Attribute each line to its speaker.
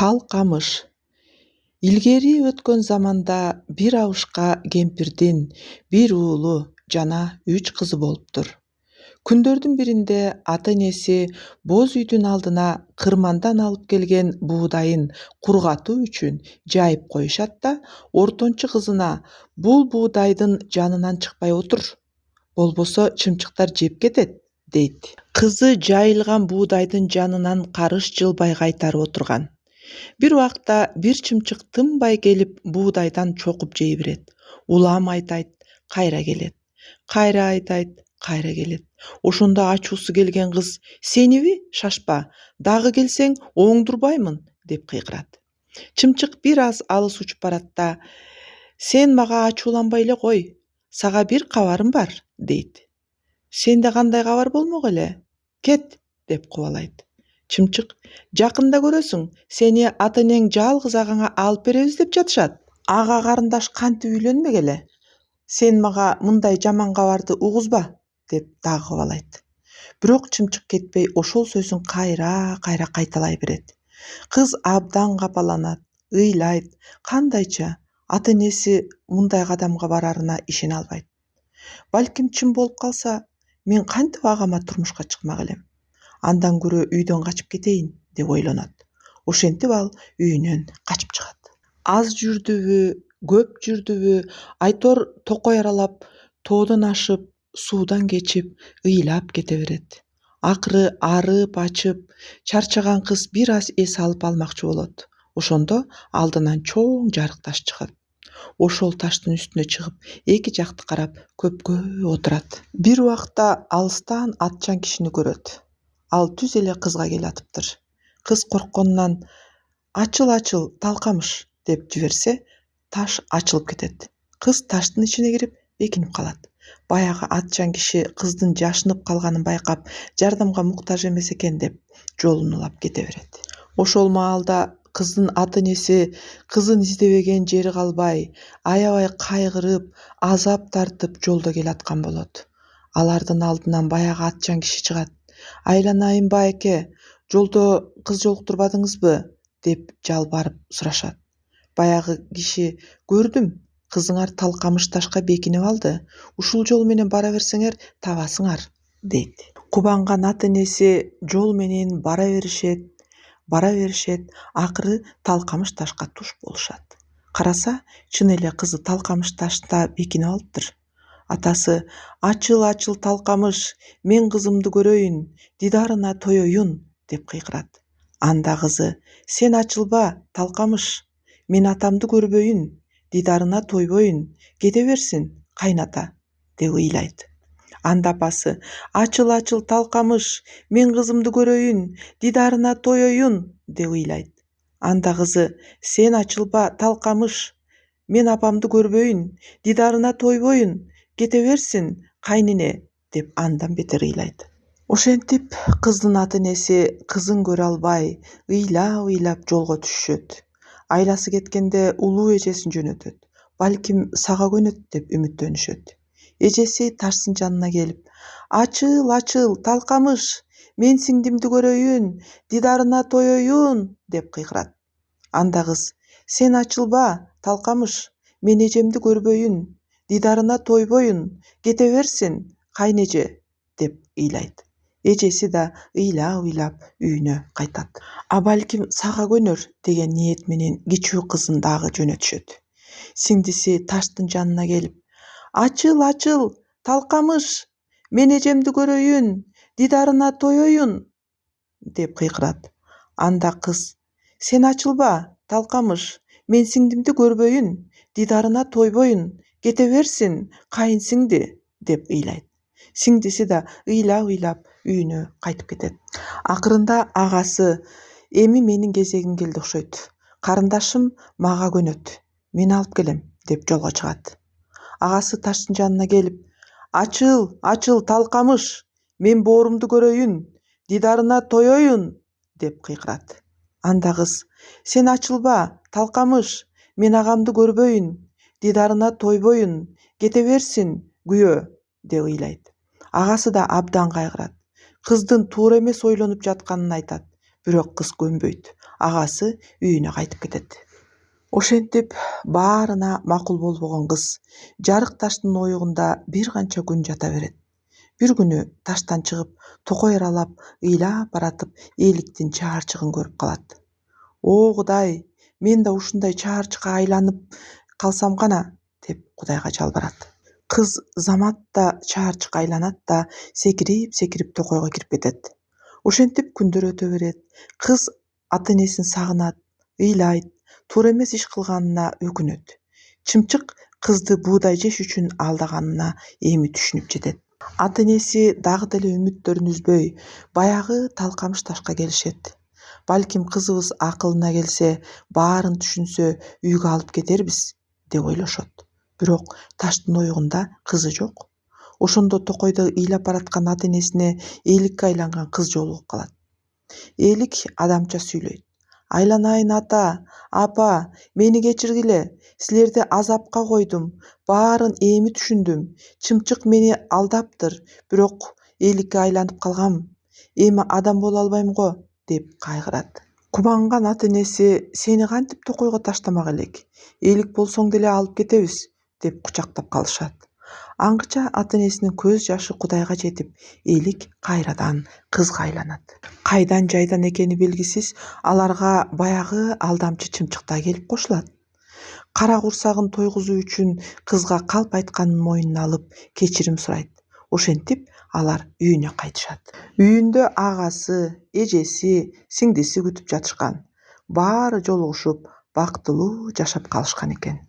Speaker 1: Талкамыш. Илгери өткөн заманда бир абышка кемпирдин бир уулу жана 3 кызы болуптур. Күндөрдүн биринде ата-энеси боз үйдүн алдына кырмандан алып келген буудайын кургатуу үчүн жайып коюшат да, ортончу кызына бул буудайдын жанынан чыкпай отур, болбосо чымчыктар жеп кетет, дейт. Кызы жайылган буудайдын жанынан карыш жылбай кайтарып отурган. Бир убакта бир чымчык тынбай келип буудайдан чокуп жей берет. Улам айтайт, кайра келет. Кайра айтайт, кайра келет. Ошондо ачуусу келген кыз: "Сениби, шашпа, дагы келсең оңдурбаймын", деп кыйкырат. Чымчык бир аз алыс учуп барат да: "Сен мага ачууланбай эле кой, сага бир кабарым бар", дейт. "Сенде кандай кабар болмок эле? Кет", деп кубалайт. Чымчык: "Жакында көрөсүң, сени ата-энең жалгыз агаңа алып беребиз деп жатышат. Ага карындаш кантип үйлөнмек эле? Сен мага мындай жаман кабарды угузба", деп дагы кубалайт. Бирок чымчык кетпей ошол сөзүн кайра кайталай берет. Кыз абдан капаланат, ыйлайт, кандайча ата-энеси мындай кадамга барарына ишене албайт. Балким чын болуп калса, мен кантип агама турмушка чыкмак элем? Андан көрө үйдөн качып кетейин, деп ойлонот. Ошентип ал үйүнөн качып чыгат. Аз жүрдүбү, көп жүрдүбү, айтор токой аралап, тоодон ашып, суудан кечип, ыйлап кете берет. Акыры арып ачып, чарчаган кыз бир аз эс алып алмакчы болот. Ошондо алдынан чоң жарык таш чыгат. Ошол таштын үстүнө чыгып, эки жакты карап, көпкө отурат. Бир убакта алыстан атчан кишини көрөт. Ал түз эле кызга келатыптыр. Кыз коркконунан "Ачыл, ачыл, талкамыш", деп жиберсе, таш ачылып кетет. Кыз таштын ичине кирип, бекинип калат. Баягы атчан киши кыздын жашынып калганын байкап, жардамга муктаж эмес экен деп, жолун улап кете берет. Ошол маалда кыздын ата-энеси кызын издебеген жери калбай, аябай кайгырып, азап тартып жолдо келаткан болот. Алардын алдынан баягы атчан киши чыгат. "Айланайын байке, жолдо кыз жолуктурбадыңызбы?" деп жалбарып сурашат. Баягы киши: "Көрдүм, кызыңар талкамыш ташка бекинип алды. Ушул жол менен бара берсеңер табасыңар", дейт. Кубанган ата-энеси жол менен бара беришет, акыры талкамыш ташка туш болушат. Караса, чын эле кызы талкамыш ташта бекинип алыптыр. Атасы: "Ачыл, ачыл, талкамыш, мен кызымды көрөйүн, дидарына тоёюн", деп кыйкырат. Анда кызы: "Сен ачылба, талкамыш, мен атамды көрбөйүн, дидарына тойбойюн, кете берсин, кайната", деп ыйлайт. Анда апасы: "Ачыл, ачыл, талкамыш, мен кызымды көрөйүн, дидарына тоёюн", деп ыйлайт. Анда кызы: "Сен ачылба, талкамыш, мен апамды көрбөйүн, дидарына тойбойюн, кете берсин, кайнене", деп андан бетер ыйлайт. Ошентип кыздын ата-энеси кызын көрө албай, ыйлап жолго түшүшөт. Айласы кеткенде улуу эжесин жөнөтөт. Балким сага көнөт деп үмүттөнүшөт. Эжеси таштын жанына келип: "Ачыл, ачыл, талкамыш, мен сиңдимди көрөйүн, дидарына тоёюн", деп кыйкырат. Анда кыз: "Сен ачылба, талкамыш, мен эжемди көрбөйүн, дидарына тойбойюн, кете берсин, кайнеже", деп ыйлайт. Эжеси да ыйлап үйүнө кайтат. А балким сага көнөр деген ниет менен кичүү кызын дагы жөнөтүшөт. Сиңдиси таштын жанына келип: "Ачыл, ачыл, талкамыш, мен эжемди көрөйүн, дидарына тоёюн", деп кыйкырат. Анда кыз: "Сен ачылба, талкамыш, мен сиңдимди көрбөйүн, дидарына тойбойюн, кете берсин, кайын сиңди", деп ыйлайт. Сиңдиси да ыйлап үйүнө кайтып кетет. Акырында агасы: "Эми менин кезегим келди окшойт. Карындашым мага көнөт. Мен алып келем", деп жолго чыгат. Агасы таштын жанына келип: "Ачыл, ачыл, талкамыш, мен боорумду көрөйүн, дидарына тоёюн", деп кыйкырат. Анда кыз: "Сен ачылба, талкамыш, мен агамды көрбөйүн, дидарына тойбойюн, кете берсин, күйөө", деп ыйлайт. Агасы да абдан кайгырат. Кыздын туура эмес ойлонуп жатканын айтат. Бирок кыз көнбөйт. агасы үйүнө кайтып кетет. Ошентип баарына макул болбогон кыз жарык таштын оюгунда бир канча күн жата берет. Бир күнү таштан чыгып, токой аралап ыйлап баратып Эликтин чаарчыгын көрүп калат. «О Кудай, мен да ушундай чаарчыкка айланып калсам гана» деп Кудайга жалбарат. Кыз замат да чаарчыкка айланат да секирип токойго кирип кетет. Ошентип күндөр өтө берет. Кыз ата-энесин сагынат, ыйлайт, туура эмес иш кылганына өкүнөт. Чымчык кызды буудай жеш үчүн алдаганына эми түшүнүп жетет. Ата-энеси дагы деле үмүттөрүн үзбөй, баягы Талкамыш ташка келишет. Балким кызыбыз акылына келсе, баарын түшүнсө, үйгө алып кетербиз деп ойлошот. Бирок таштын оюгунда кызы жок. Ошондо токойдо ыйлап бараткан ата-энесине Эликке айланган кыз жолугуп калат. Элик адамча сүйлөйт. «Айланайын ата, апа, мени кечиргиле. Силерди азапка койдум. Баарын эми түшүндүм. Чымчык мени алдаптыр, бирок Эликке айланып калгам. Эми адам боло албайм го» деп кайгырат. Кубанган ата-энеси «Сени кантип токойго таштамак элек? Элик болсоң деле алып кетебиз» деп кучактап калышат. Аңгыча ата-энесинин көз жашы Кудайга жетип, Элик кайрадан кызга айланат. Кайдан жайдан экени белгисиз, аларга баягы алдамчы чымчык да келип кошулат. Кара курсагын тойгузуу үчүн кызга калп айтканын мойнуна алып, кечирим сурайт. Ошентип алар үйүнө кайтышат. Үйүндө агасы, эжеси, сиңдиси күтүп жатышкан. Баары жолугушуп, бактылуу жашап калышкан экен.